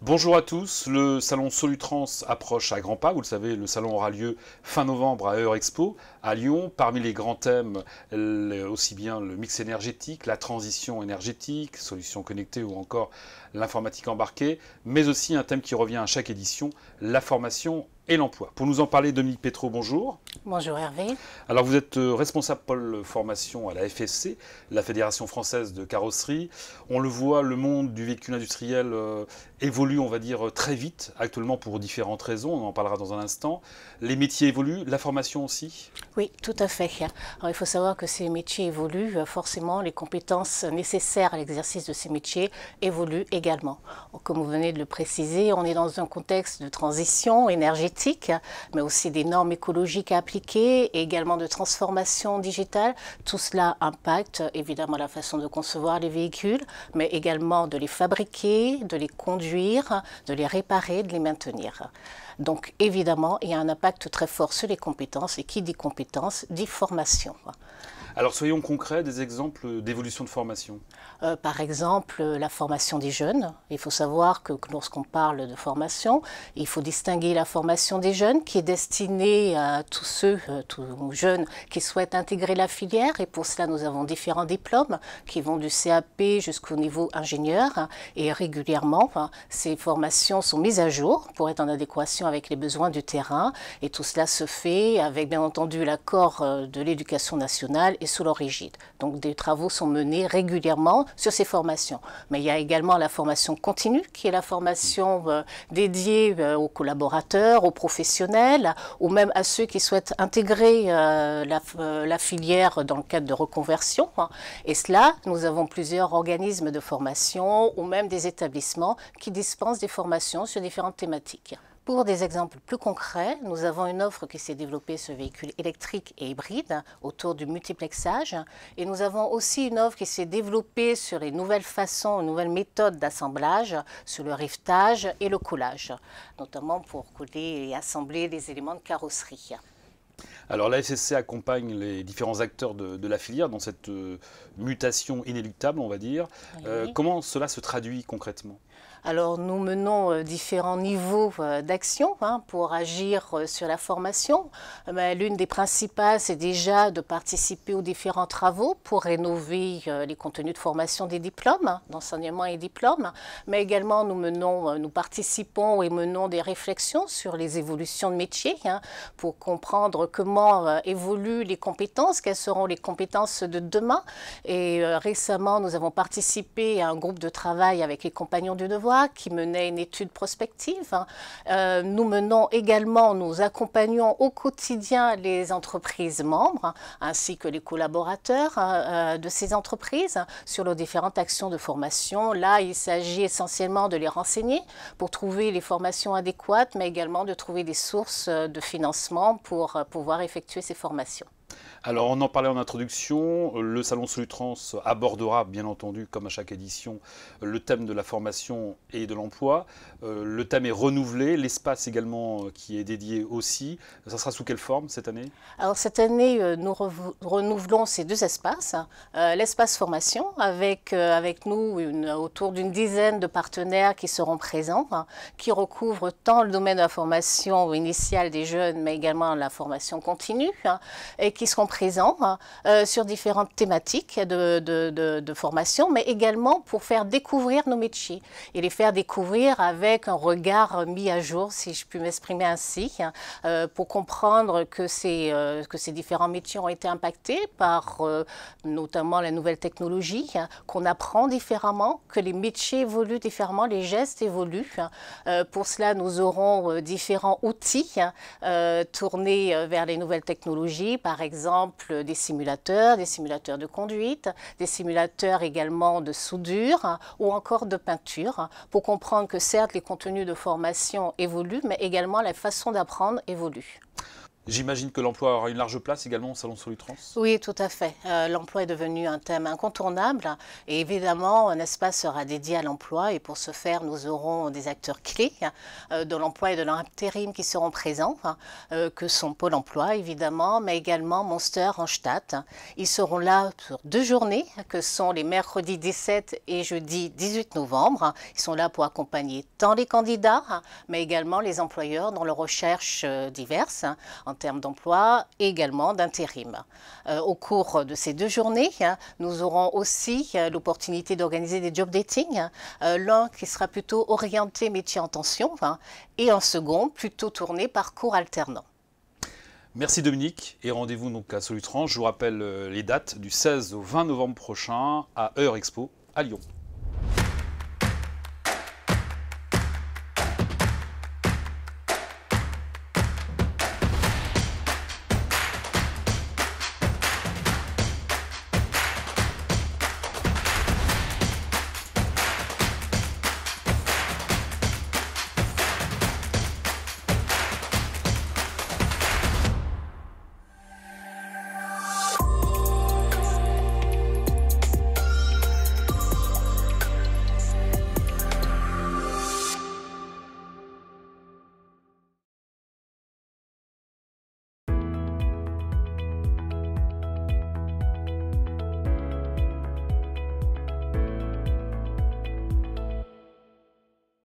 Bonjour à tous, le salon Solutrans approche à grands pas. Vous le savez, le salon aura lieu fin novembre à Eurexpo à Lyon. Parmi les grands thèmes, aussi bien le mix énergétique, la transition énergétique, solutions connectées ou encore l'informatique embarquée, mais aussi un thème qui revient à chaque édition, la formation et l'emploi. Pour nous en parler, Dominique Pétraud, bonjour. Bonjour Hervé. Alors vous êtes responsable pôle formation à la FFC, la Fédération française de carrosserie. On le voit, le monde du véhicule industriel évolue, on va dire, très vite, actuellement pour différentes raisons, on en parlera dans un instant. Les métiers évoluent, la formation aussi? Oui, tout à fait. Alors, il faut savoir que ces métiers évoluent, forcément les compétences nécessaires à l'exercice de ces métiers évoluent également. Comme vous venez de le préciser, on est dans un contexte de transition énergétique, mais aussi des normes écologiques à appliquer et également de transformation digitale. Tout cela impacte évidemment la façon de concevoir les véhicules, mais également de les fabriquer, de les conduire, de les réparer, de les maintenir. Donc évidemment, il y a un impact très fort sur les compétences, et qui dit compétences dit formation. Alors soyons concrets, des exemples d'évolution de formation. Par exemple, la formation des jeunes. Il faut savoir que lorsqu'on parle de formation, il faut distinguer la formation des jeunes qui est destinée à tous ceux, tous jeunes qui souhaitent intégrer la filière. Et pour cela, nous avons différents diplômes qui vont du CAP jusqu'au niveau ingénieur. Et régulièrement, ces formations sont mises à jour pour être en adéquation avec les besoins du terrain. Et tout cela se fait avec, bien entendu, l'accord de l'Éducation nationale et sous leur égide. Donc des travaux sont menés régulièrement sur ces formations. Mais il y a également la formation continue, qui est la formation dédiée aux collaborateurs, aux professionnels, ou même à ceux qui souhaitent intégrer la filière dans le cadre de reconversion. Et cela, nous avons plusieurs organismes de formation, ou même des établissements qui dispensent des formations sur différentes thématiques. Pour des exemples plus concrets, nous avons une offre qui s'est développée sur véhicules électriques et hybrides autour du multiplexage. Et nous avons aussi une offre qui s'est développée sur les nouvelles façons, nouvelles méthodes d'assemblage, sur le rivetage et le collage, notamment pour coller et assembler les éléments de carrosserie. Alors la FFC accompagne les différents acteurs de la filière dans cette mutation inéluctable, on va dire. Oui. Comment cela se traduit concrètement ? Alors nous menons différents niveaux d'action pour agir sur la formation. L'une des principales, c'est déjà de participer aux différents travaux pour rénover les contenus de formation des diplômes, d'enseignement et diplômes. Mais également nous participons et menons des réflexions sur les évolutions de métiers pour comprendre comment évoluent les compétences, quelles seront les compétences de demain. Et récemment, nous avons participé à un groupe de travail avec les compagnons du devoir qui menait une étude prospective. Nous accompagnons au quotidien les entreprises membres ainsi que les collaborateurs de ces entreprises sur leurs différentes actions de formation. Là, il s'agit essentiellement de les renseigner pour trouver les formations adéquates, mais également de trouver des sources de financement pour pouvoir effectuer ces formations. Alors on en parlait en introduction, le salon Solutrans abordera bien entendu, comme à chaque édition, le thème de la formation et de l'emploi. Le thème est renouvelé, l'espace également qui est dédié aussi. Ça sera sous quelle forme cette année? Alors cette année, nous renouvelons ces deux espaces. L'espace formation avec nous autour d'une dizaine de partenaires qui seront présents, qui recouvrent tant le domaine de la formation initiale des jeunes, mais également la formation continue, et qui seront présents sur différentes thématiques de formation, mais également pour faire découvrir nos métiers et les faire découvrir avec un regard mis à jour, si je puis m'exprimer ainsi, pour comprendre que ces différents métiers ont été impactés par notamment la nouvelle technologie, qu'on apprend différemment, que les métiers évoluent différemment, les gestes évoluent. Pour cela, nous aurons différents outils tournés vers les nouvelles technologies, par exemple des simulateurs de conduite, des simulateurs également de soudure ou encore de peinture, pour comprendre que certes les contenus de formation évoluent, mais également la façon d'apprendre évolue. J'imagine que l'emploi aura une large place également au Salon Solutrans. Oui, tout à fait. L'emploi est devenu un thème incontournable et évidemment, un espace sera dédié à l'emploi et pour ce faire, nous aurons des acteurs clés de l'emploi et de l'intérim qui seront présents, que sont Pôle emploi évidemment, mais également Monster Randstad. Ils seront là pour 2 journées, que sont les mercredis 17 et jeudi 18 novembre. Ils sont là pour accompagner tant les candidats, mais également les employeurs dans leurs recherches diverses, en termes d'emploi et également d'intérim. Au cours de ces 2 journées, nous aurons aussi l'opportunité d'organiser des job dating, l'un qui sera plutôt orienté métier en tension et un second plutôt tourné parcours alternant. Merci Dominique et rendez-vous donc à Solutrans. Je vous rappelle les dates du 16 au 20 novembre prochain à Eurexpo à Lyon.